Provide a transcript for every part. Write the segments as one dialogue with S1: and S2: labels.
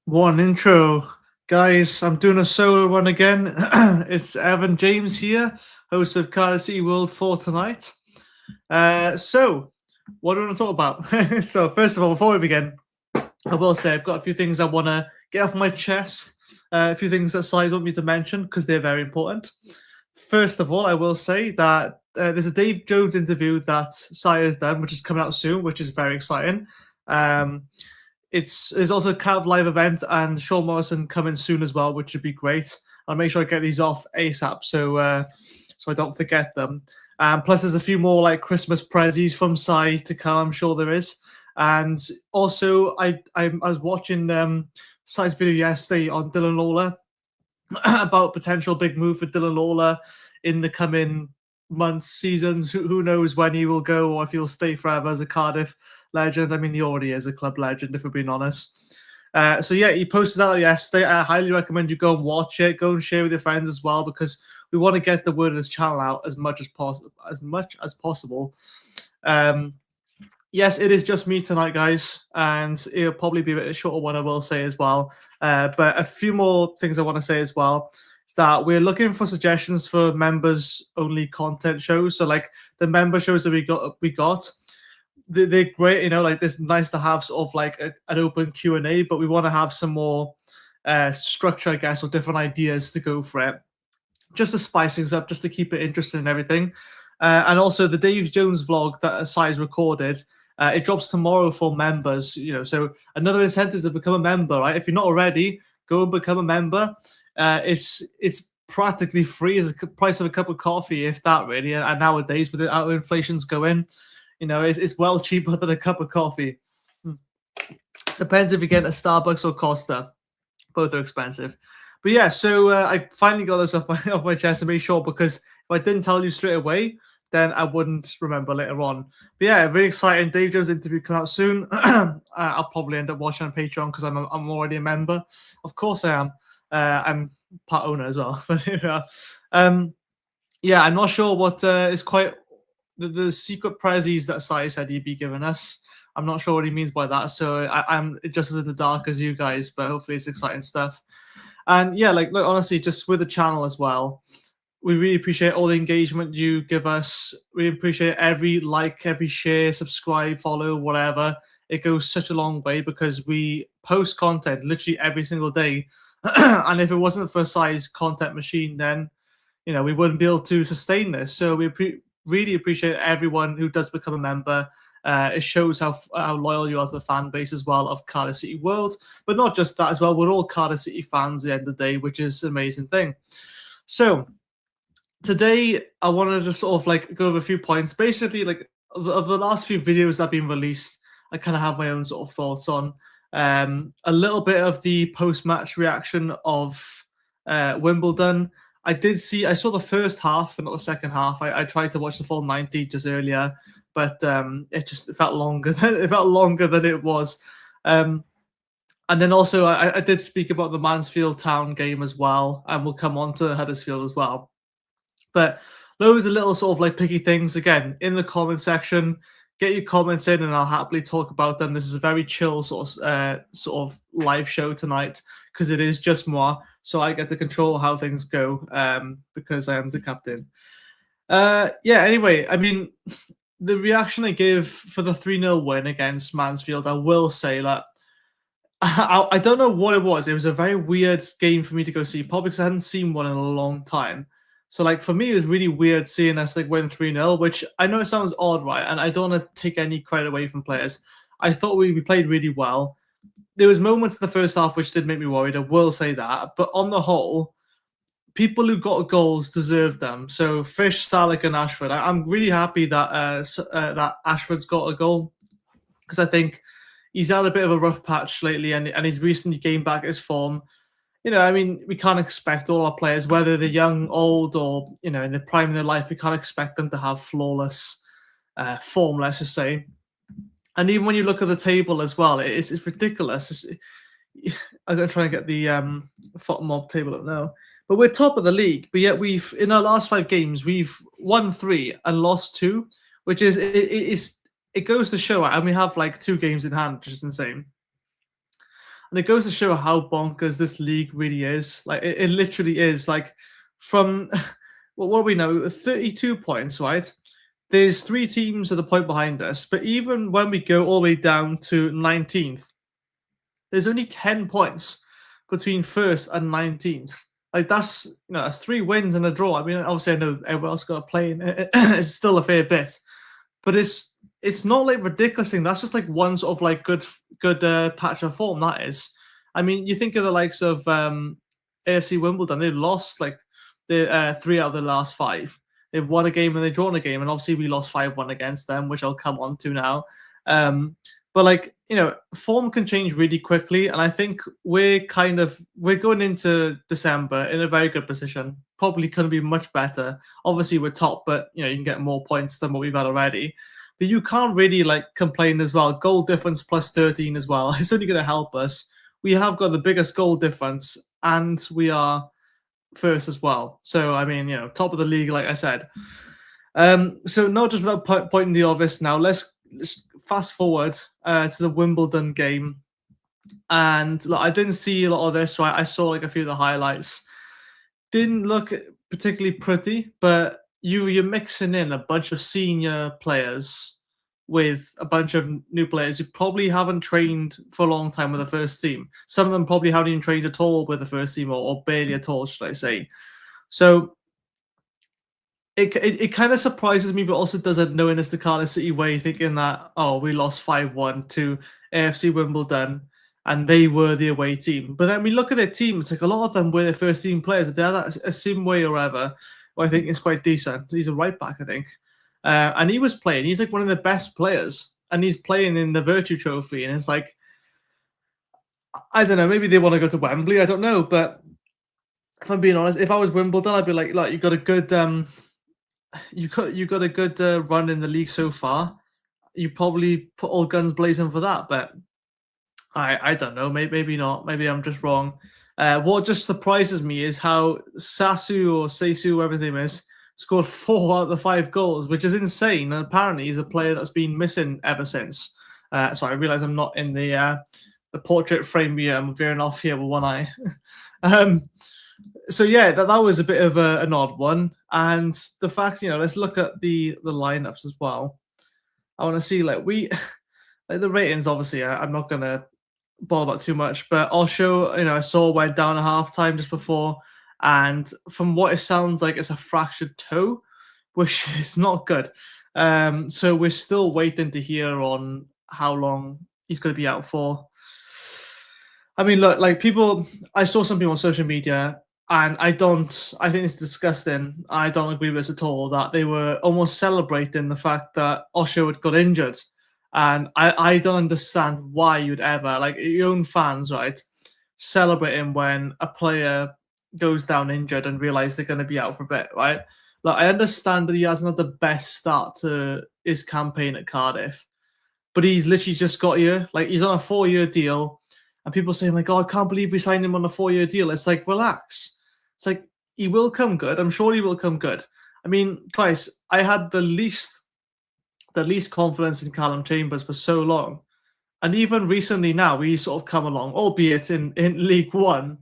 S1: One intro, guys. I'm doing a solo run again. It's Evan James here, host of Cardiff City World for tonight. So, what do we want to talk about? So, first of all, before we begin, I will say I've got a few things I want to get off my chest. A few things that Sides want me to mention because they're very important. First of all, I will say that there's a Dave Jones interview that Sire's done, which is coming out soon, which is very exciting. Um, there's also a Cav live event and Sean Morrison coming soon as well, which would be great. I'll make sure I get these off ASAP so I don't forget them. Plus, there's a few more like Christmas prezzies from Sai to come. I'm sure there is. And also, I was watching Sai's video yesterday on Dylan Lawlor about potential big move for Dylan Lawlor in the coming months, seasons. Who knows when he will go or if he'll stay forever as a Cardiff legend. I mean, he already is a club legend, if we're being honest. So yeah, he posted that yesterday. I highly recommend you go and watch it. Go and share with your friends as well because we want to get the word of this channel out as much as possible. Yes, it is just me tonight, guys, and it'll probably be a bit shorter one, I will say as well. But a few more things I want to say as well is that we're looking for suggestions for members-only content shows. So, like the member shows that we got, they're great. You know, like it's nice to have sort of like an open Q&A, but we want to have some more structure, I guess, or different ideas to go for it, just to spice things up, just to keep it interesting and everything. And also the Dave Jones vlog that Si's recorded. It drops tomorrow for members, so another incentive to become a member, right? If you're not already, go and become a member. It's practically free as the price of a cup of coffee, if that really. And nowadays, with how inflation's going, it's well cheaper than a cup of coffee. Depends if you get a Starbucks or Costa. Both are expensive. But yeah, so I finally got this off my chest and made sure, because if I didn't tell you straight away, then I wouldn't remember later on. But yeah, very exciting. Dave Jones' interview coming out soon. I'll probably end up watching on Patreon because I'm already a member. Of course I am. I'm part owner as well. But yeah, I'm not sure what is quite the secret prezzies that Sai said he'd be giving us. I'm not sure what he means by that. So I'm just as in the dark as you guys, but hopefully it's exciting stuff. And yeah, look, honestly, just with the channel as well, we really appreciate all the engagement you give us. We appreciate every like, every share, subscribe, follow, whatever. It goes such a long way because we post content literally every single day. And if it wasn't for Sai's content machine, then, we wouldn't be able to sustain this. So we really appreciate everyone who does become a member. It shows how loyal you are to the fan base as well of Cardiff City World. But not just that as well. We're all Cardiff City fans at the end of the day, which is an amazing thing. So today, I wanted to sort of like go over a few points. Basically, like of the last few videos that have been released, I kind of have my own sort of thoughts on. A little bit of the post-match reaction of Wimbledon. I saw the first half and not the second half. I tried to watch the full 90 just earlier, but it felt longer than it was. And then also I did speak about the Mansfield Town game as well, and we'll come on to Huddersfield as well. But loads of little sort of like picky things. Again, in the comment section, get your comments in and I'll happily talk about them. This is a very chill sort of live show tonight because it is just moi. So I get to control how things go because I am the captain. Anyway, I mean, the reaction I give for the 3-0 win against Mansfield, I will say that I don't know what it was. It was a very weird game for me to go see, probably because I hadn't seen one in a long time. So, like, for me, it was really weird seeing us, like, win 3-0, which I know it sounds odd, right? And I don't want to take any credit away from players. I thought we played really well. There was moments in the first half which did make me worried. I will say that. But on the whole, people who got goals deserved them. So, Fish, Salek, and Ashford. I'm really happy that that Ashford's got a goal because I think he's had a bit of a rough patch lately and he's recently gained back his form. I mean, we can't expect all our players, whether they're young, old, or, in the prime of their life, we can't expect them to have flawless form, let's just say. And even when you look at the table as well, it's ridiculous. I'm going to try and get the mob table up now. But we're top of the league, but yet in our last 5 games, we've won 3 and lost 2, which is, it goes to show, and we have like 2 games in hand, which is insane. And it goes to show how bonkers this league really is. Like it literally is. Like from well, what do we know? 32 points, right? There's 3 teams at the point behind us, but even when we go all the way down to 19th, there's only 10 points between first and 19th. Like that's that's 3 wins and a draw. I mean, obviously I know everyone else got to play, and it's still a fair bit, but it's not like ridiculous thing. That's just like one sort of like good patch of form. That is. I mean, you think of the likes of AFC Wimbledon. They've lost like the 3 out of the last 5. They've won a game and they've drawn a game, and obviously we lost 5-1 against them, which I'll come on to now. But like form can change really quickly, and I think we're going into December in a very good position. Probably couldn't be much better. Obviously we're top, but you can get more points than what we've had already. But you can't really like complain as well. Goal difference plus 13 as well. It's only going to help us. We have got the biggest goal difference, and we are first as well. So I mean, top of the league, like I said. So not just without pointing the obvious now, let's fast forward to the Wimbledon game. And look, I didn't see a lot of this, right? I saw like a few of the highlights. Didn't look particularly pretty, but you're mixing in a bunch of senior players with a bunch of new players who probably haven't trained for a long time with the first team. Some of them probably haven't even trained at all with the first team, or barely at all, should I say. So it kind of surprises me, but also doesn't, knowing it's the Cardiff City way, thinking that, we lost 5-1 to AFC Wimbledon and they were the away team. But then we look at their team, it's like a lot of them were their first team players. They're that a sim way or whatever, who I think is quite decent. He's a right back, I think. And he was playing. He's like one of the best players, and he's playing in the Virtue Trophy. And it's like, I don't know, maybe they want to go to Wembley. I don't know. But if I'm being honest, if I was Wimbledon, I'd be like, look, you got a good, you got a good run in the league so far. You probably put all guns blazing for that. But I don't know. Maybe not. Maybe I'm just wrong. What just surprises me is how Seisu, whatever his name is, scored 4 out of the 5 goals, which is insane. And apparently he's a player that's been missing ever since. So I realize I'm not in the portrait frame here. I'm veering off here with one eye. So yeah, that was a bit of an odd one. And the fact, let's look at the lineups as well. I want to see like the ratings. Obviously, I'm not gonna bother about too much, but I'll show. I saw went down at halftime just before. And from what it sounds like, it's a fractured toe, which is not good. So we're still waiting to hear on how long he's going to be out for. I mean, look, like I saw some people on social media, and I think it's disgusting. I don't agree with this at all, that they were almost celebrating the fact that Osho had got injured. And I don't understand why you'd ever, like your own fans, right, celebrating when a player goes down injured and realize they're going to be out for a bit, right? Like, I understand that he hasn't had the best start to his campaign at Cardiff, but he's literally just got here. Like, he's on a 4-year deal, and people saying like, "Oh, I can't believe we signed him on a 4-year deal." It's like, relax. It's like, he will come good. I'm sure he will come good. I mean, guys, I had the least confidence in Callum Chambers for so long, and even recently now he's sort of come along, albeit in League One.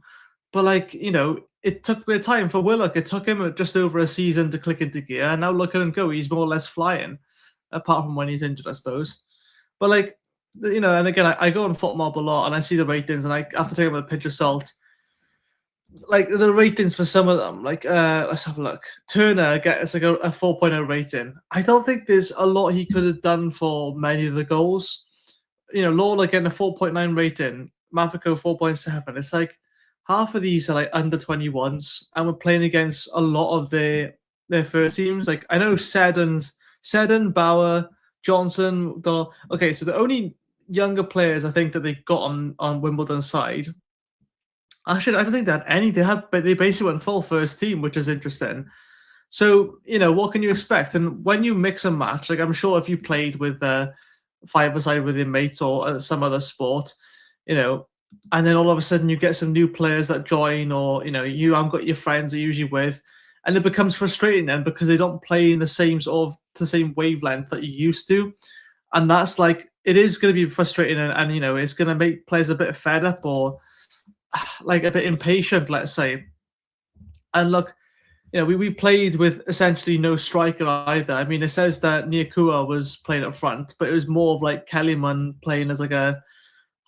S1: But like, it took a bit of time for Willock. It took him just over a season to click into gear. And now look at him go. He's more or less flying, apart from when he's injured, I suppose. But like, and again, I go on FootMob a lot, and I see the ratings, and I have to take them with a pinch of salt. Like the ratings for some of them, like let's have a look. Turner gets like a 4.0 rating. I don't think there's a lot he could have done for many of the goals. Lawlor getting a 4.9 rating, Mafiko 4.7. It's like, half of these are like under 21s, and we're playing against a lot of their first teams. Like, I know Seddon, Bauer, Johnson. Okay, so the only younger players I think that they got on Wimbledon's side. Actually, I don't think they had any. They basically went full first team, which is interesting. So what can you expect? And when you mix and match, like I'm sure if you played with 5-a-side with your mates or some other sport, and then all of a sudden you get some new players that join, or you haven't got your friends that you're usually with, and it becomes frustrating then because they don't play in the same wavelength that you used to, and that's like it is going to be frustrating, and it's going to make players a bit fed up or like a bit impatient, let's say. And look, we played with essentially no striker either. I mean, it says that Nyakua was playing up front, but it was more of like Kellyman playing as like a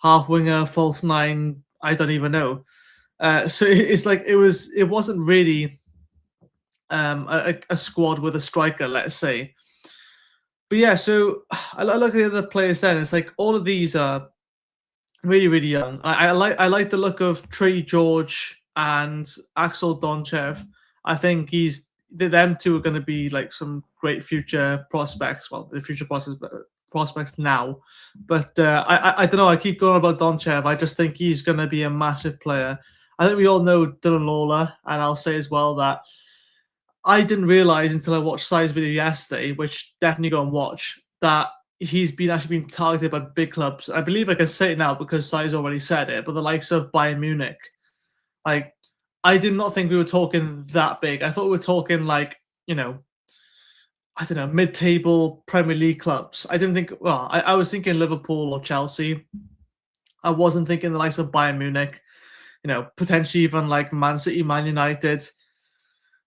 S1: half winger, false nine. I don't even know. So it's like it wasn't really a squad with a striker, let's say. But yeah, so I look at the other players. Then it's like all of these are really, really young. I like the look of Trey George and Axel Donchev. I think them two are going to be like some great future prospects. Well, the future prospects now, but I don't know. I keep going about Donchev. I just think he's going to be a massive player. I think we all know Dylan Lawlor, and I'll say as well that I didn't realize until I watched Sai's video yesterday, which definitely go and watch, that he's actually been targeted by big clubs. I believe I can say it now because Sai's already said it, but the likes of Bayern Munich. Like, I did not think we were talking that big. I thought we were talking like, I don't know, mid-table Premier League clubs. I didn't think, well, I was thinking Liverpool or Chelsea. I wasn't thinking the likes of Bayern Munich, potentially even like Man City, Man United,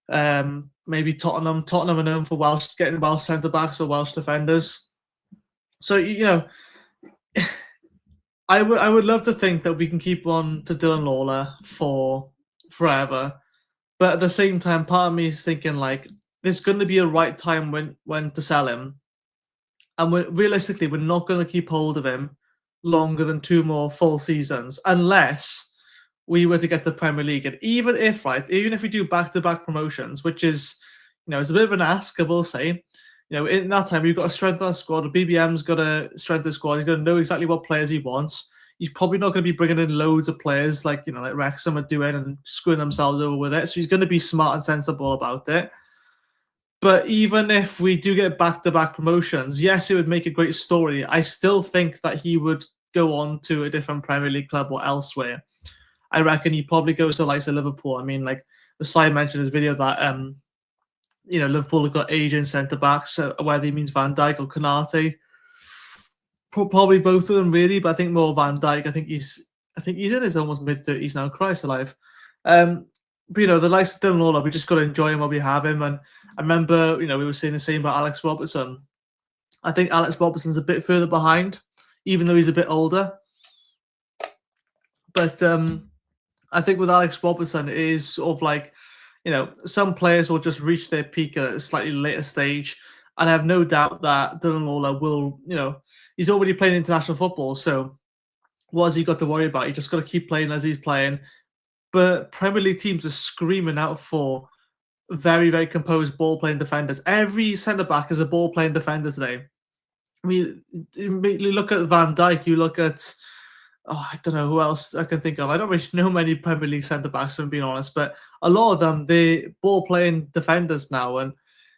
S1: maybe Tottenham. Tottenham are known for getting Welsh centre-backs or Welsh defenders. So, I would love to think that we can keep on to Dylan Lawlor for forever. But at the same time, part of me is thinking like there's going to be a right time when to sell him. And realistically, we're not going to keep hold of him longer than 2 more full seasons unless we were to get the Premier League. And even if we do back-to-back promotions, which is, it's a bit of an ask, I will say, in that time, we've got to strengthen our squad. BBM's got to strengthen the squad. He's going to know exactly what players he wants. He's probably not going to be bringing in loads of players like Wrexham are doing and screwing themselves over with it. So he's going to be smart and sensible about it. But even if we do get back-to-back promotions, yes, it would make a great story. I still think that he would go on to a different Premier League club or elsewhere. I reckon he probably goes to the likes of Liverpool. I mean, like Sai mentioned in his video that Liverpool have got aging centre-backs, whether he means Van Dijk or Konate. Probably both of them, really, but I think more Van Dijk. I think he's in his almost mid-30s now. Christ alive. But, the likes of Dylan Lawlor, we just got to enjoy him while we have him. And I remember, we were saying the same about Alex Robertson. I think Alex Robertson's a bit further behind, even though he's a bit older. But I think with Alex Robertson, it is sort of like, some players will just reach their peak at a slightly later stage. And I have no doubt that Dylan Lawlor will, he's already playing international football. So what has he got to worry about? He just got to keep playing as he's playing. But Premier League teams are screaming out for very, very composed ball-playing defenders. Every centre-back is a ball-playing defender today. I mean, you look at Van Dijk, you look at, I don't know who else I can think of. I don't really know many Premier League centre-backs, if I'm being honest, but a lot of them, they're ball-playing defenders now, and,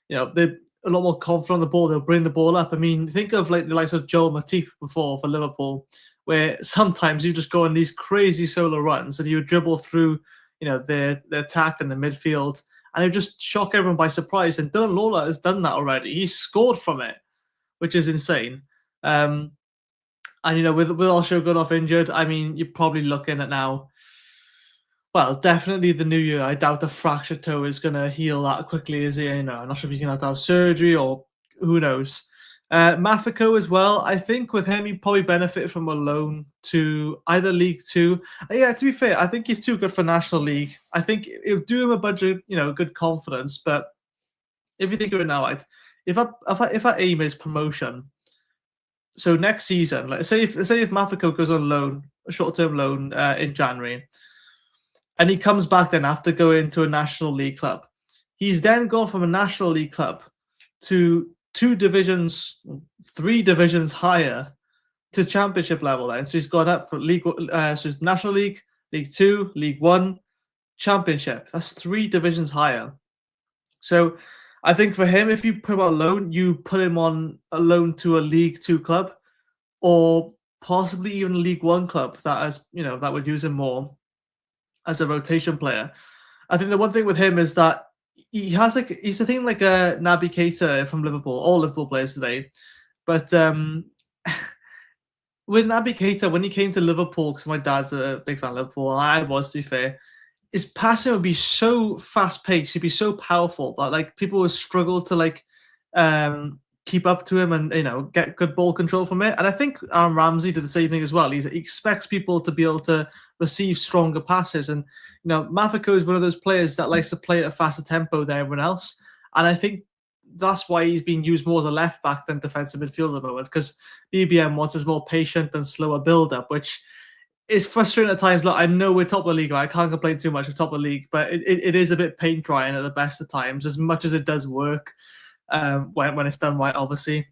S1: they're a lot more confident on the ball. They'll bring the ball up. I mean, think of like the likes of Joel Matip before for Liverpool, where sometimes you just go on these crazy solo runs and you dribble through, their attack in the midfield, and you just shock everyone by surprise. And Dylan Lawlor has done that already. He's scored from it, which is insane. And with Osho going off injured, I mean, you're probably looking at now. Well, definitely the new year. I doubt the fractured toe is going to heal that quickly, is he? I'm not sure if he's going to have to have surgery or who knows. Mafiko as well. I think with him, he probably benefit from a loan to either League Two. Yeah, to be fair, I think he's too good for National League. I think it'll do him a bunch of good confidence. But if you think of it now, right, if our aim is promotion, so next season, let's say if Mafiko goes on loan, a short-term loan in January, and he comes back then after going to a National League club, he's then gone from a National League club to 3 divisions higher to Championship level then. So he's gone up for League, so it's National League, League 2, League 1, Championship. That's 3 divisions higher. So I think for him, if you put him on loan, you put him on a loan to a League 2 club or possibly even a League 1 club that has, that would use him more as a rotation player. I think the one thing with him is that he's a thing like a Naby Keita from Liverpool, all Liverpool players today. But with Naby Keita, when he came to Liverpool, because my dad's a big fan of Liverpool, and I was, to be fair, his passing would be so fast paced, he'd be so powerful that like people would struggle to like keep up to him and get good ball control from it. And I think Aaron Ramsey did the same thing as well. He expects people to be able to receive stronger passes, and Mafiko is one of those players that likes to play at a faster tempo than everyone else. And I think that's why he's being used more as a left back than defensive midfielder at the moment, because BBM wants his more patient and slower build up, which is frustrating at times. Look, I know we're top of the league, right? I can't complain too much with top of the league, but it is a bit paint drying at the best of times, as much as it does work when it's done right, obviously.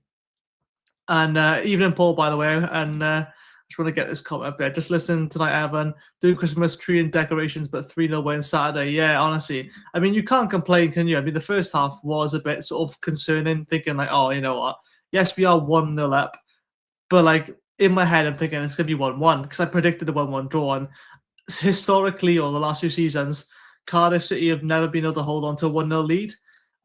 S1: And evening, Paul, by the way, and I just want to get this comment up there. Just listen tonight, Evan. Doing Christmas tree and decorations, but 3-0 win Saturday. Yeah, honestly. I mean, you can't complain, can you? I mean, the first half was a bit sort of concerning, thinking like, oh, you know what? Yes, we are 1-0 up. But like in my head, I'm thinking it's going to be 1-1 because I predicted a 1-1 draw. And historically, or the last few seasons, Cardiff City have never been able to hold on to a 1-0 lead.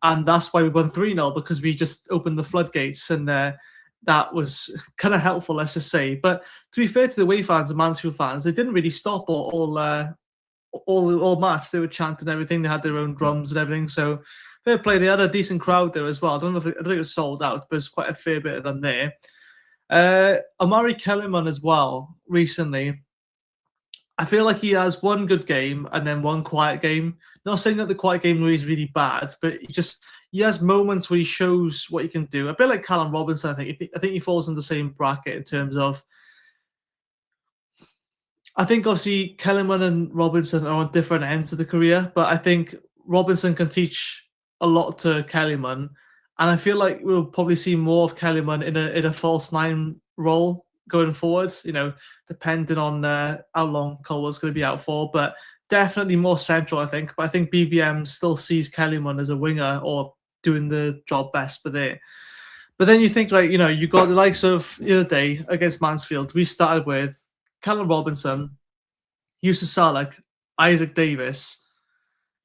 S1: And that's why we won 3-0, because we just opened the floodgates, and that was kind of helpful, let's just say. But to be fair to the away fans and Mansfield fans, they didn't really stop all match. They were chanting everything. They had their own drums and everything. So fair play. They had a decent crowd there as well. I don't think it was sold out, but there's quite a fair bit of them there. Omari Kellerman as well recently. I feel like he has one good game and then one quiet game. Not saying that the quiet game is really bad, but he has moments where he shows what he can do. A bit like Callum Robinson, I think. I think he falls in the same bracket in terms of. I think obviously Kellerman and Robinson are on different ends of the career, but I think Robinson can teach a lot to Kellerman, and I feel like we'll probably see more of Kellerman in a false nine role going forward, depending on how long Colwell's going to be out for, but definitely more central, I think. But I think BBM still sees Kellyman as a winger or doing the job best for there. But then you think, like, you got the likes of the other day against Mansfield. We started with Callum Robinson, Yusuf Salek, Isaac Davis.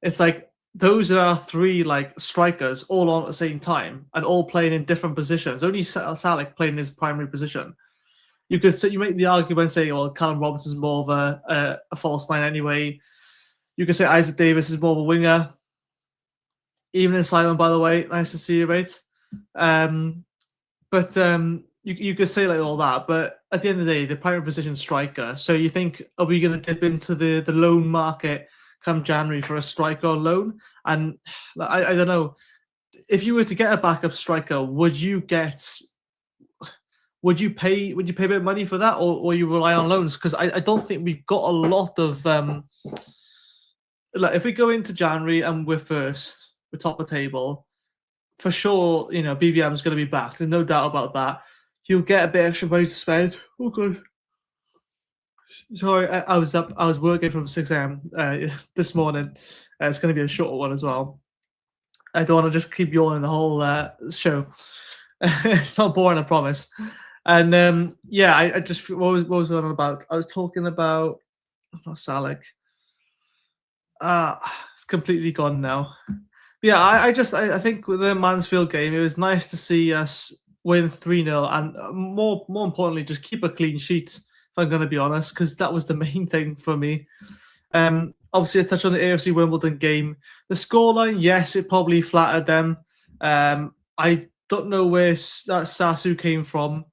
S1: It's like those are our three like strikers all on at the same time and all playing in different positions. Only Salek playing in his primary position. You make the argument, say, well, Callum Robinson's more of a false nine anyway. You could say Isaac Davis is more of a winger. Evening, Simon, by the way. Nice to see you, mate. But you could say like all that. But at the end of the day, the primary position striker. So you think, are we going to dip into the loan market come January for a striker on loan? And I don't know. If you were to get a backup striker, would you pay a bit of money for that, or you rely on loans? Because I don't think we've got a lot of like if we go into January and we're first, we're top of the table, for sure, BBM is going to be back. There's no doubt about that. He'll get a bit extra money to spend. Oh god. Sorry, I was working from 6 a.m. This morning. It's going to be a shorter one as well. I don't want to just keep yawning the whole show. It's not boring, I promise. And I just what was going on about? I was talking about Salek. It's completely gone now. But yeah, I think with the Mansfield game, it was nice to see us win 3-0 and more importantly, just keep a clean sheet. If I'm going to be honest, because that was the main thing for me. Obviously, I touched on the AFC Wimbledon game. The scoreline, yes, it probably flattered them. I don't know where that Sasu came from,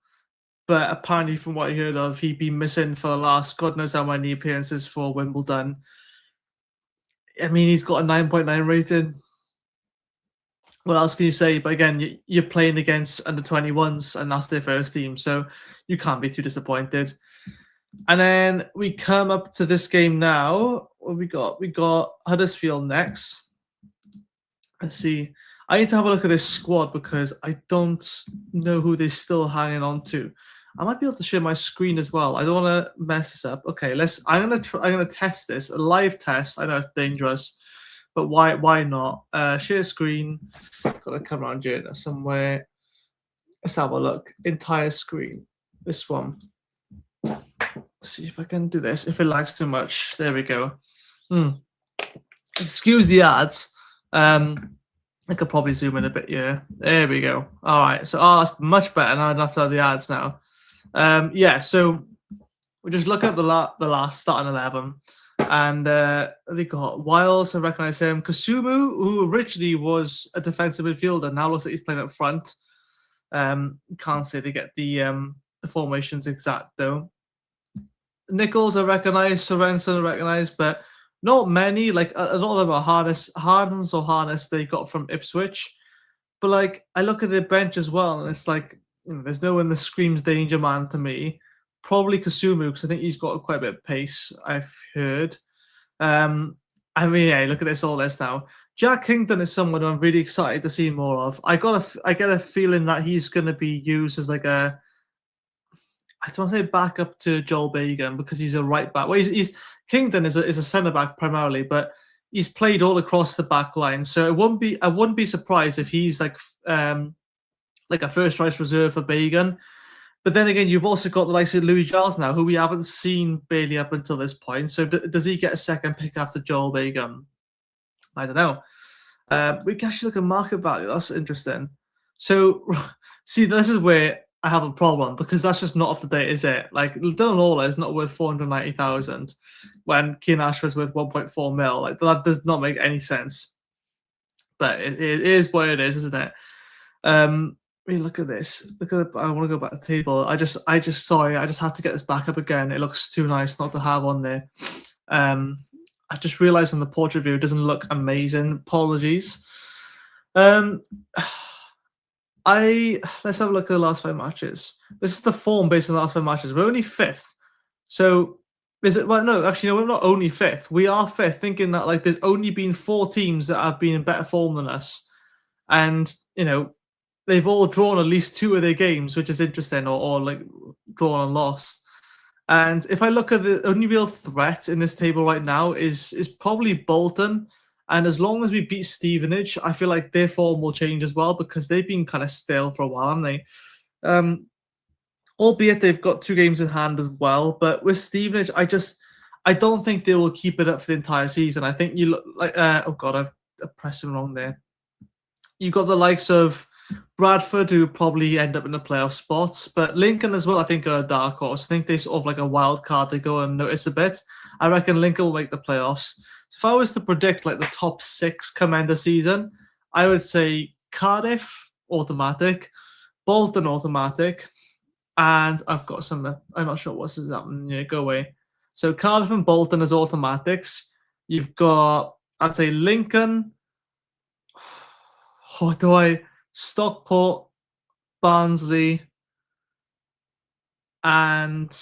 S1: but apparently from what I heard of, he'd been missing for the last God knows how many appearances for Wimbledon. I mean, he's got a 9.9 rating. What else can you say? But again, you're playing against under-21s, and that's their first team, so you can't be too disappointed. And then we come up to this game now. What we got? We got Huddersfield next. Let's see. I need to have a look at this squad because I don't know who they're still hanging on to. I might be able to share my screen as well. I don't want to mess this up. Okay, I'm gonna test this. A live test. I know it's dangerous, but why not? Share screen. Gotta come around here somewhere. Let's have a look. Entire screen. This one. Let's see if I can do this. If it lags too much, there we go. Excuse the ads. I could probably zoom in a bit here. There we go. All right. So, that's much better. Now I don't have to have the ads now. Yeah, so we're just looking at the last starting 11, and they got Wiles, I recognise him. Kasumu, who originally was a defensive midfielder, now looks like he's playing up front. Can't say they get the formations exact though. Nichols I recognise, Sorensen I recognise, but not many. Like a lot of them are Hardens they got from Ipswich. But like I look at their bench as well, and it's like there's no one that screams danger man to me. Probably Kasumu because I think he's got quite a bit of pace. I've heard. I mean, yeah, look at all this now. Jack Kingdon is someone I'm really excited to see more of. I get a feeling that he's going to be used as like a I don't want to say backup to Joel Bagan because he's a right back. Well, he's Kingdon is a centre back primarily, but he's played all across the back line. So I wouldn't be surprised if he's like a first choice reserve for Bagan. But then again, you've also got the likes of Louis Giles now, who we haven't seen barely up until this point. So does he get a second pick after Joel Bagan? I don't know. We can actually look at market value. That's interesting. So see, this is where I have a problem because that's just not up to date, is it? Like Dylan Lawlor is not worth 490,000 when Keane Ashford's worth 1.4 mil. Like that does not make any sense. But it is what it is, isn't it? I mean, look at this. Look at I want to go back to the table. I just sorry, I just have to get this back up again. It looks too nice not to have on there. I just realized on the portrait view it doesn't look amazing. Apologies. Let's have a look at the last 5 matches. This is the form based on the last 5 matches. We're only 5th. So is it? Well, no, actually, no. We're not only 5th. We are 5th, thinking that like there's only been 4 teams that have been in better form than us, and they've all drawn at least 2 of their games, which is interesting, or like drawn and lost. And if I look at the only real threat in this table right now is probably Bolton. And as long as we beat Stevenage, I feel like their form will change as well because they've been kind of stale for a while, haven't they? Albeit they've got 2 games in hand as well. But with Stevenage, I don't think they will keep it up for the entire season. I think you look like oh god, I've pressed them wrong there. You got the likes of Bradford, who probably end up in the playoff spots, but Lincoln as well, I think, are a dark horse. I think they sort of like a wild card. They go and notice a bit. I reckon Lincoln will make the playoffs. So if I was to predict like the top 6 come end of season, I would say Cardiff, automatic, Bolton, automatic, and I've got some, I'm not sure what's happening. Yeah, go away. So Cardiff and Bolton as automatics. You've got, I'd say Lincoln. What do I... Stockport, Barnsley, and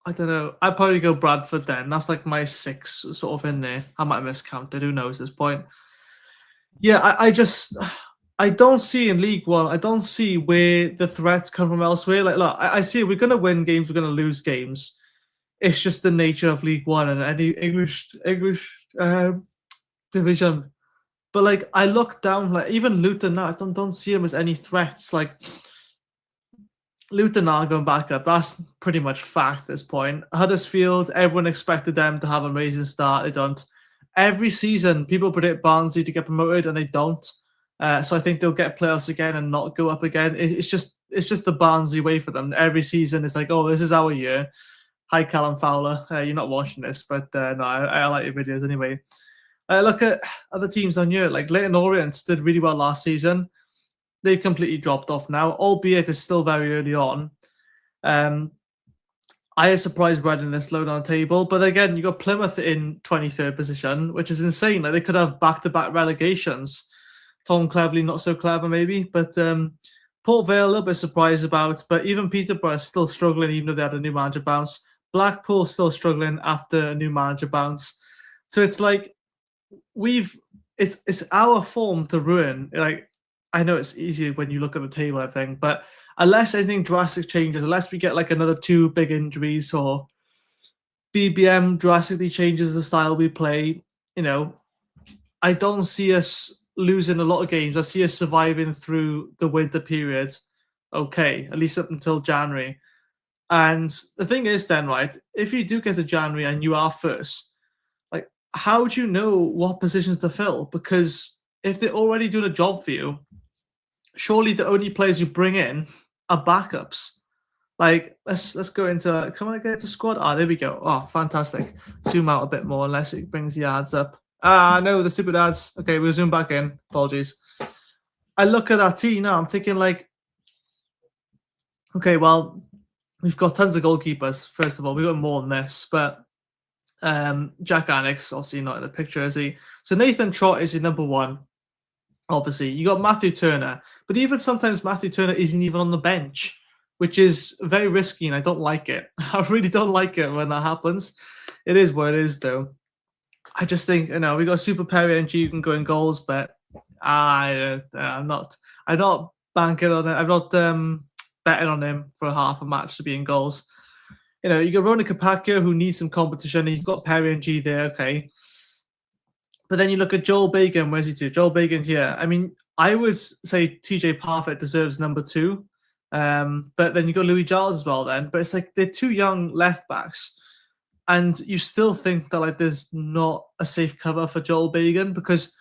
S1: I don't know. I'd probably go Bradford then. That's like my 6 sort of in there. I might have miscounted. Who knows at this point? Yeah, I don't see in League One. I don't see where the threats come from elsewhere. Like, look, I see we're going to win games. We're going to lose games. It's just the nature of League One and any English division. But like I look down, like even Luton now, I don't see them as any threats. Like Luton are going back up. That's pretty much fact at this point. Huddersfield, everyone expected them to have an amazing start. They don't. Every season, people predict Barnsley to get promoted, and they don't. So I think they'll get playoffs again and not go up again. It's just the Barnsley way for them. Every season, it's like, oh, this is our year. Hi, Callum Fowler. You're not watching this, but no, I like your videos anyway. Look at other teams on here, like Leyton Orient did really well last season. They've completely dropped off now, albeit it's still very early on. I am surprised Reading this low down table, but again, you got Plymouth in 23rd position, which is insane. Like they could have back-to-back relegations. Tom Cleverley not so clever maybe, but Port Vale a little bit surprised about, but even Peterborough is still struggling even though they had a new manager bounce. Blackpool still struggling after a new manager bounce. So it's like it's our form to ruin. Like I know it's easier when you look at the table, I think, but unless anything drastic changes, unless we get like another 2 big injuries or BBM drastically changes the style we play, I don't see us losing a lot of games. I see us surviving through the winter period. Okay, at least up until January. And the thing is then, right, if you do get to January and you are first, like, how do you know what positions to fill? Because if they're already doing a job for you, surely the only players you bring in are backups. Like, let's go into. Can I get to squad? Ah, there we go. Oh, fantastic. Zoom out a bit more, unless it brings the ads up. Ah, no, the stupid ads. Okay, we'll zoom back in. Apologies. I look at our team now. I'm thinking like, okay, well, we've got tons of goalkeepers. First of all, we've got more than this, but Jack Annex, obviously not in the picture, is he? So Nathan Trott is your number one. Obviously, you got Matthew Turner, but even sometimes Matthew Turner isn't even on the bench, which is very risky, and I don't like it. I really don't like it when that happens. It is what it is, though. I just think we got Super Perry and you can go in goals, but I'm not banking on it. I'm not betting on him for half a match to be in goals. You got Rona Capaccio, who needs some competition. He's got Perry and G there, okay. But then you look at Joel Bagan. Where's he to? Joel Bagan here. I mean, I would say TJ Parfit deserves number 2. But then you got Louis Giles as well then. But it's like they're 2 young left backs. And you still think that like there's not a safe cover for Joel Bagan, because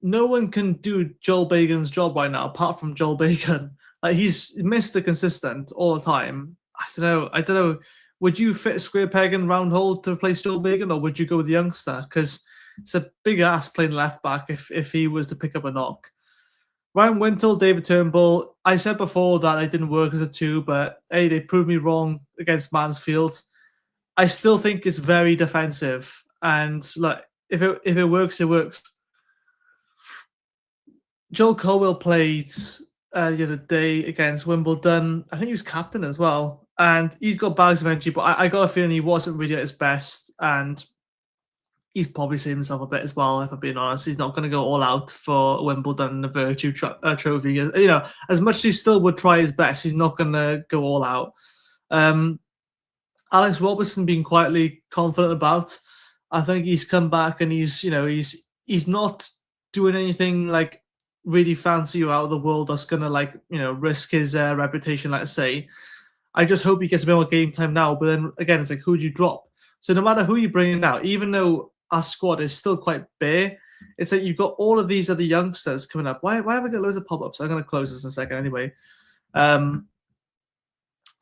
S1: no one can do Joel Bagan's job right now apart from Joel Bagan. Like, he's Mr. Consistent all the time. I don't know. Would you fit a square peg in round hole to replace Joel Bagan, or would you go with the youngster? Because it's a big ass playing left back if he was to pick up a knock. Ryan Wintle, David Turnbull. I said before that they didn't work as a 2, but hey, they proved me wrong against Mansfield. I still think it's very defensive, and like if it works, it works. Joel Colwell played the other day against Wimbledon. I think he was captain as well, and he's got bags of energy, but I got a feeling he wasn't really at his best, and he's probably saved himself a bit as well, if I'm being honest. He's not going to go all out for Wimbledon and the Virtue Trophy. As much as he still would try his best, he's not going to go all out. Alex Robertson being quietly confident about. I think he's come back and he's not doing anything like really fancy or out of the world that's going to risk his reputation, let's say. I just hope he gets a bit more game time now. But then again, it's like, who do you drop? So no matter who you bring in now, even though our squad is still quite bare, it's like you've got all of these other youngsters coming up. Why have I got loads of pop-ups? I'm going to close this in a second anyway.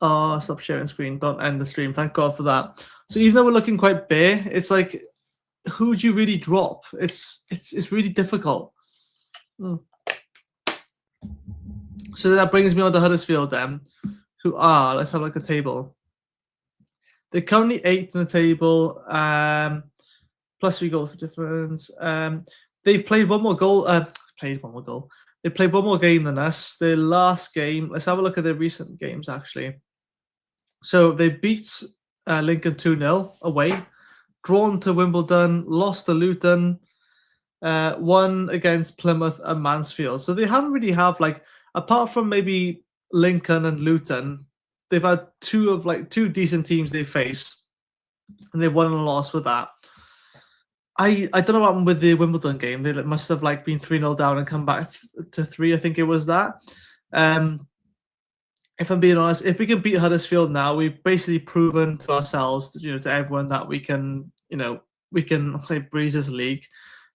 S1: Stop sharing screen. Don't end the stream. Thank God for that. So even though we're looking quite bare, it's like, who would you really drop? It's really difficult. So that brings me on to Huddersfield then, who are, let's have a look at the table. They're currently 8th in the table, plus 3 goals for difference. They've played one more goal. They played one more game than us. Their last game, let's have a look at their recent games, actually. So they beat Lincoln 2-0 away, drawn to Wimbledon, lost to Luton, won against Plymouth and Mansfield. So they haven't really have, like, apart from maybe Lincoln and Luton, they've had two decent teams they faced, and they've won and lost with that. I don't know what happened with the Wimbledon game. They must have been 3-0 down and come back to 3. I think it was that. If I'm being honest, if we can beat Huddersfield now, we've basically proven to ourselves, to everyone, that we can say breeze this league.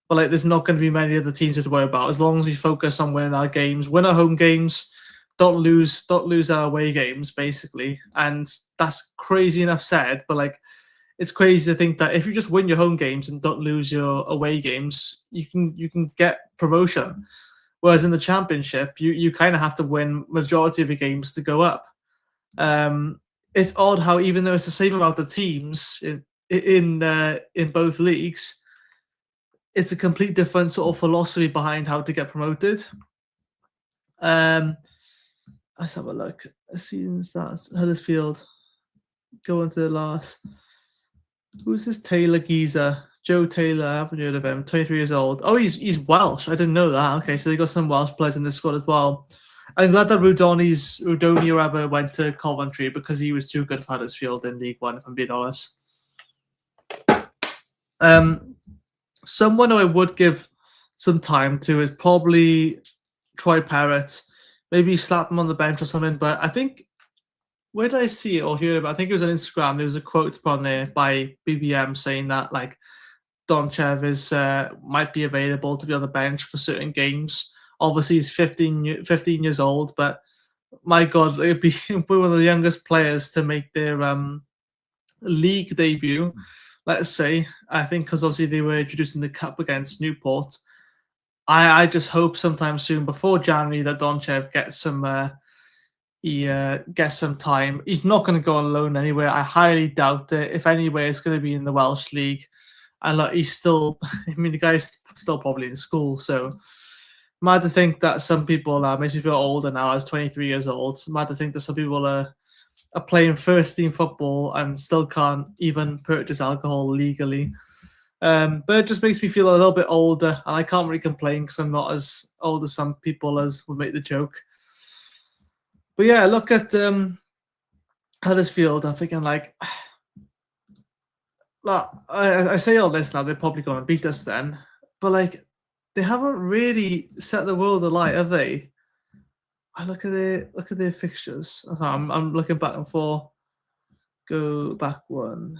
S1: But there's not going to be many other teams to worry about as long as we focus on winning our games, win our home games. Don't lose our away games, basically. And that's crazy enough said, but it's crazy to think that if you just win your home games and don't lose your away games, you can get promotion. Whereas in the Championship, you kind of have to win majority of your games to go up. It's odd how even though it's the same amount of teams in both leagues, it's a complete different sort of philosophy behind how to get promoted. Let's have a look. Season starts. Huddersfield. Go on to the last. Who's this Taylor geezer? Joe Taylor. I haven't heard of him. 23 years old. Oh, he's Welsh. I didn't know that. Okay, so they got some Welsh players in this squad as well. I'm glad that Rudoni or ever went to Coventry because he was too good for Huddersfield in League One, if I'm being honest. Someone who I would give some time to is probably Troy Parrott. Maybe slap him on the bench or something. But I think, where did I see it or hear about it? I think it was on Instagram. There was a quote put on there by BBM saying that Donchev might be available to be on the bench for certain games. Obviously, he's 15 years old, but my God, it'd be one of the youngest players to make their league debut. Let's say, I think because obviously they were introducing the cup against Newport. I just hope sometime soon before January that Donchev gets some gets some time. He's not going to go on loan anywhere. I highly doubt it. If anywhere, it's going to be in the Welsh league. And like he's still, I mean, the guy's still probably in school. So mad to think that some people makes me feel older now. I was 23 years old. Mad to think that some people are playing first team football and still can't even purchase alcohol legally. But it just makes me feel a little bit older, and I can't really complain because I'm not as old as some people as would make the joke. But yeah, look at Huddersfield. I'm thinking like, I say all this now. They're probably going to beat us then, but like, they haven't really set the world alight, have they? I look at their fixtures. I'm looking back and forth. Go back one.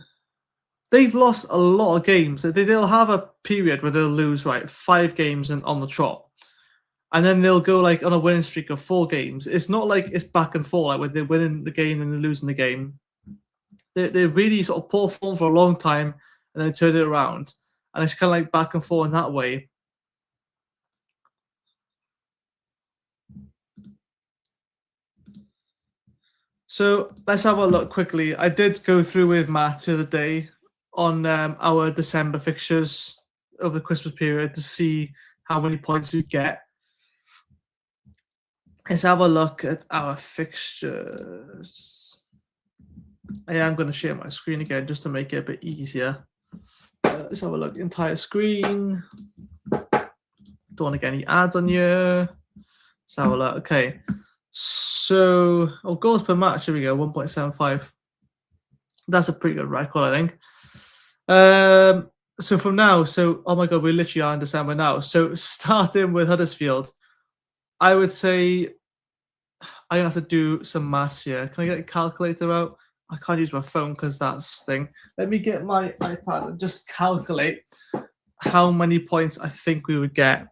S1: They've lost a lot of games. They'll have a period where they'll lose 5 games on the trot, and then they'll go like on a winning streak of 4 games. It's not like it's back and forth, like where they're winning the game and they're losing the game. They're really sort of poor form for a long time and then turn it around, and it's kind of like back and forth in that way. So let's have a look quickly. I did go through with Matt the other day on our December fixtures over the Christmas period to see how many points we get. Let's have a look at our fixtures. I am going to share my screen again just to make it a bit easier. Let's have a look. Entire screen. Don't want to get any ads on here. Let's have a look. Okay. So, goals per match. Here we go. 1.75. That's a pretty good record, I think. So from now, oh my God, we literally are in December now. So starting with Huddersfield, I would say I'm gonna have to do some maths here. Can I get a calculator out? I can't use my phone because that's thing. Let me get my iPad and just calculate how many points I think we would get.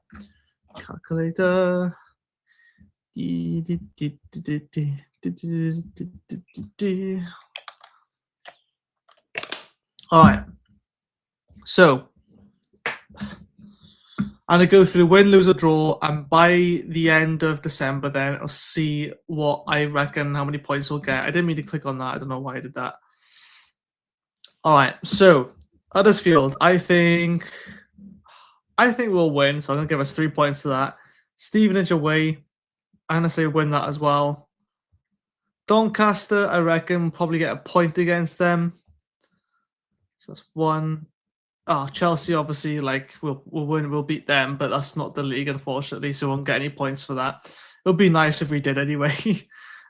S1: Calculator. All right. So I'm going to go through win, lose, or draw, and by the end of December, then I'll see what I reckon how many points we'll get. I didn't mean to click on that. I don't know why I did that. All right. So Huddersfield, I think we'll win. So I'm going to give us 3 points to that. Stevenage away, I'm going to say win that as well. Doncaster, I reckon, probably get a point against them. So that's 1. Chelsea, obviously, like we'll win, we'll beat them, but that's not the league, unfortunately, so we won't get any points for that. It would be nice if we did anyway.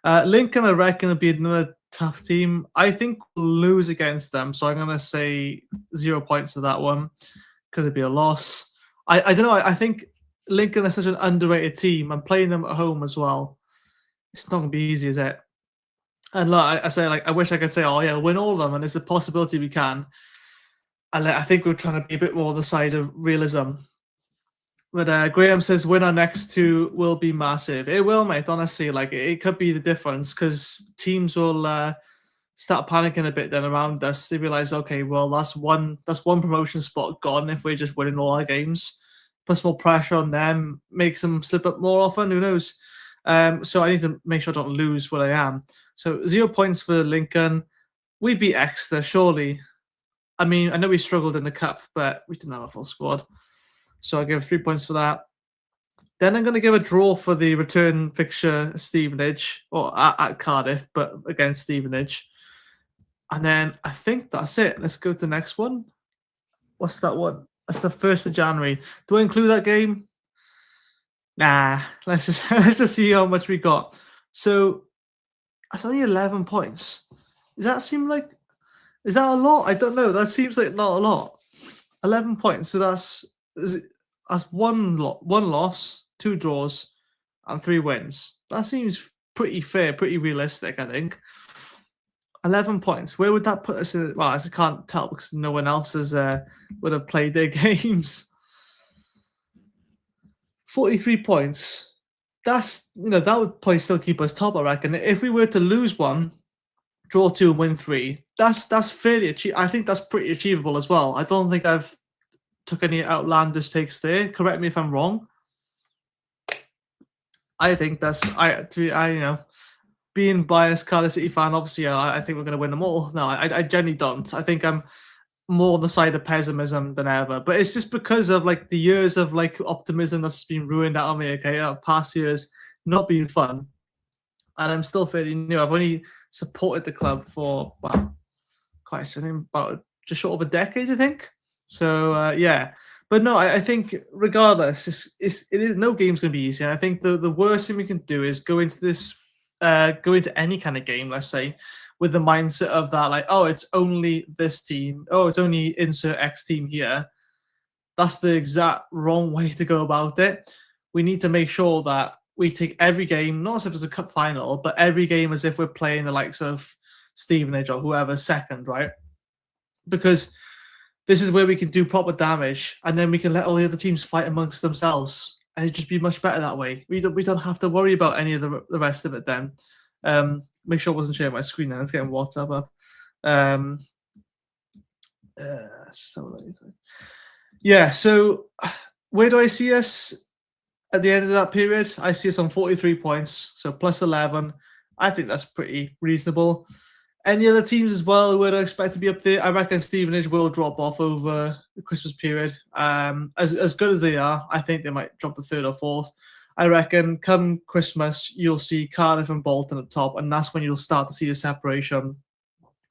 S1: Lincoln, I reckon, will be another tough team. I think we'll lose against them, so I'm going to say 0 points to that one because it'd be a loss. I don't know. I think Lincoln is such an underrated team. I'm playing them at home as well. It's not going to be easy, is it? And like I say, like I wish I could say, oh yeah, win all of them, and there's a possibility we can. And I think we're trying to be a bit more on the side of realism. But Graham says win our next 2 will be massive. It will, mate. Honestly, like it could be the difference because teams will start panicking a bit then around us. They realize, okay, well that's one promotion spot gone if we're just winning all our games. Puts more pressure on them, makes them slip up more often. Who knows? So I need to make sure I don't lose what I am. So 0 points for Lincoln. We beat Exeter, surely. I mean, I know we struggled in the cup, but we didn't have a full squad. So I give 3 points for that. Then I'm going to give a draw for the return fixture Stevenage, or at Cardiff, but against Stevenage. And then I think that's it. Let's go to the next one. What's that one? That's the 1st of January. Do I include that game? Nah, let's just see how much we got. So that's only 11 points. Does that seem like... Is that a lot? I don't know. That seems like not a lot. 11 points. So that's one loss, 2 draws, and 3 wins. That seems pretty fair, pretty realistic, I think. 11 points. Where would that put us in? Well, I can't tell because no one else would have played their games. 43 points. that's, that would probably still keep us top, I reckon. If we were to lose one, draw 2, and win 3, that's fairly I think that's pretty achievable as well. I don't think I've took any outlandish takes there. Correct me if I'm wrong. I think that's being biased Cardiff City fan, obviously I think we're going to win them all. No, I genuinely don't. I think I'm more on the side of pessimism than ever. But it's just because of like the years of like optimism that's been ruined out of me. Okay, past years not been fun, and I'm still fairly new. I've only supported the club for I think about just short of a decade, I think. So yeah. But no, I think regardless, no game's going to be easy. I think the worst thing we can do is go into any kind of game, let's say, with the mindset of that, like, oh, it's only this team. Oh, it's only insert X team here. That's the exact wrong way to go about it. We need to make sure that we take every game, not as if it's a cup final, but every game as if we're playing the likes of Stevenage or whoever's second, right? Because this is where we can do proper damage, and then we can let all the other teams fight amongst themselves, and it'd just be much better that way. We don't have to worry about any of the rest of it then. Make sure I wasn't sharing my screen then. I was getting WhatsApp up. Yeah, so where do I see us at the end of that period? I see us on 43 points, so plus 11. I think that's pretty reasonable. Any other teams as well who I'd expect to be up there? I reckon Stevenage will drop off over the Christmas period. As good as they are, I think they might drop to 3rd or 4th. I reckon come Christmas, you'll see Cardiff and Bolton at the top, and that's when you'll start to see the separation.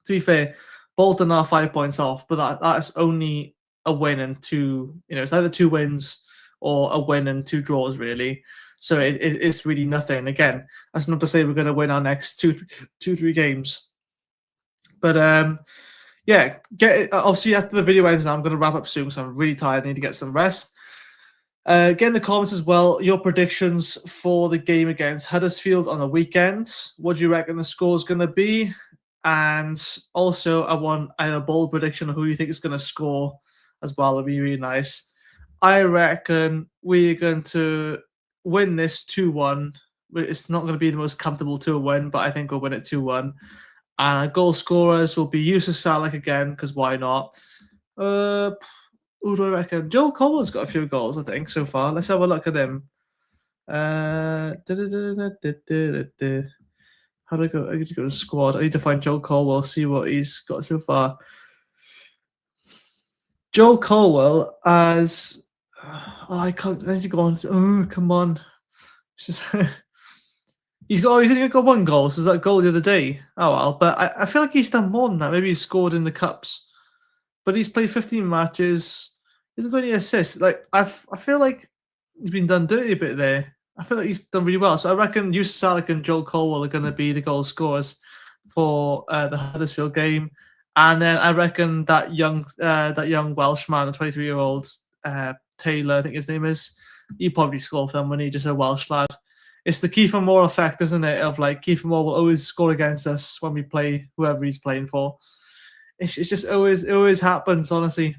S1: To be fair, Bolton are 5 points off, but that's only a win and 2. It's either 2 wins or a win and 2 draws, really. So it's really nothing. Again, that's not to say we're going to win our next 3 games. But yeah, obviously after the video ends, I'm going to wrap up soon because I'm really tired. I need to get some rest. Get in the comments as well your predictions for the game against Huddersfield on the weekend. What do you reckon the score is going to be? And also, I want a bold prediction of who you think is going to score as well. It'd be really nice. I reckon we're going to win this 2-1. It's not going to be the most comfortable 2-1, but I think we'll win it 2-1. And goal scorers will be Yusuf Salak again, because why not? Who do I reckon? Joel Colwell's got a few goals, I think, so far. Let's have a look at him. How do I go? I need to go to the squad. I need to find Joel Colwell, see what he's got so far. Joel Colwell as... I can't... I need to go on. Oh, come on. It's just... He's only got 1 goal, so that goal the other day. Oh well, but I feel like he's done more than that. Maybe he scored in the cups, but he's played 15 matches. He hasn't got any assists. Like I feel like he's been done dirty a bit there. I feel like he's done really well. So I reckon Yusuf Salak and Joel Colwell are going to be the goal scorers for the Huddersfield game, and then I reckon that young Welshman, the 23-year-old Taylor, I think his name is, he probably score for them when he's just a Welsh lad. It's the Kiefer Moore effect, isn't it? Of like Kiefer Moore will always score against us when we play whoever he's playing for. It's just always happens, honestly.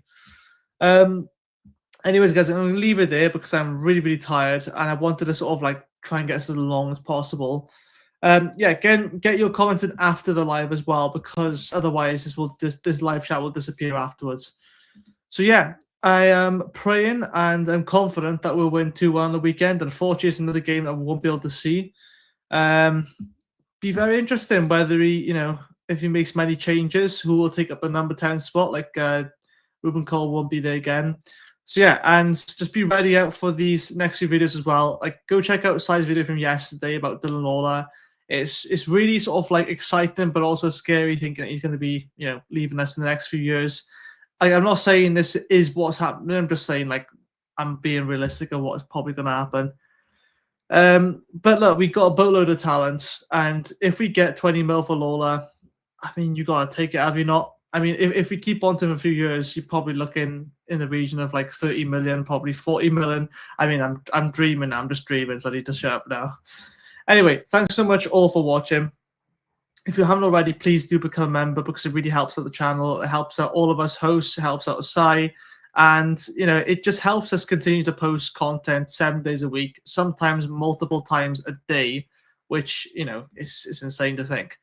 S1: Anyways, guys, I'm going to leave it there because I'm really, really tired and I wanted to sort of like try and get us as long as possible. Yeah, again, get your comments in after the live as well, because otherwise this live chat will disappear afterwards. So yeah, I am praying and I'm confident that we'll win 2-1 on the weekend. Unfortunately, it's another game that we won't be able to see. Be very interesting whether he, if he makes many changes, who will take up the number 10 spot. Like Ruben Cole won't be there again. So yeah, and just be ready out for these next few videos as well. Like go check out Si's video from yesterday about Dylan Lawlor. It's really sort of like exciting, but also scary thinking that he's going to be, leaving us in the next few years. Like, I'm not saying this is what's happening. I'm just saying, like, I'm being realistic of what's probably going to happen. But look, we've got a boatload of talent. And if we get 20 mil for Lawlor, I mean, you got to take it, have you not? I mean, if we keep on to him a few years, you're probably looking in the region of like 30 million, probably 40 million. I mean, I'm dreaming. I'm just dreaming, so I need to shut up now. Anyway, thanks so much all for watching. If you haven't already, please do become a member because it really helps out the channel. It helps out all of us hosts. It helps out Si. And, it just helps us continue to post content 7 days a week, sometimes multiple times a day, which, is insane to think.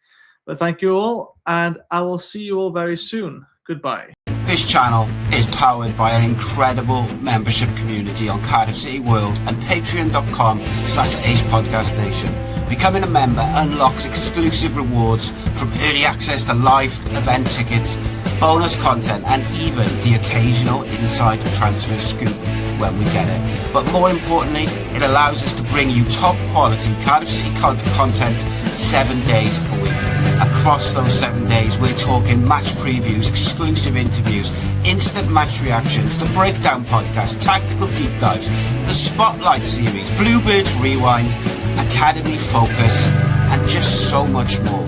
S1: But thank you all, and I will see you all very soon. Goodbye.
S2: This channel is powered by an incredible membership community on Cardiff City World and patreon.com/AcePodcastNation. Becoming a member unlocks exclusive rewards from early access to live event tickets, bonus content, and even the occasional inside transfer scoop when we get it. But more importantly, it allows us to bring you top quality Cardiff City content 7 days a week. Across those 7 days, we're talking match previews, exclusive interviews, instant match reactions, the breakdown podcast, tactical deep dives, the spotlight series, Bluebirds Rewind, Academy Focus, and just so much more.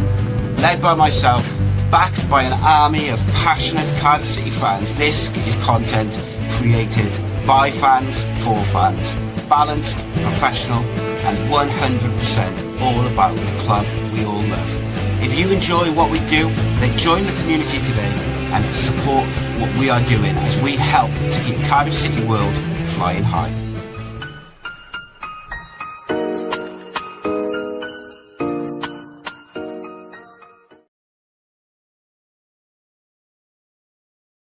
S2: Led by myself, backed by an army of passionate Cardiff City fans, this is content created by fans for fans. Balanced, professional, and 100% all about the club we all love. If you enjoy what we do, then join the community today and support what we are doing as we help to keep Cardiff City World flying high.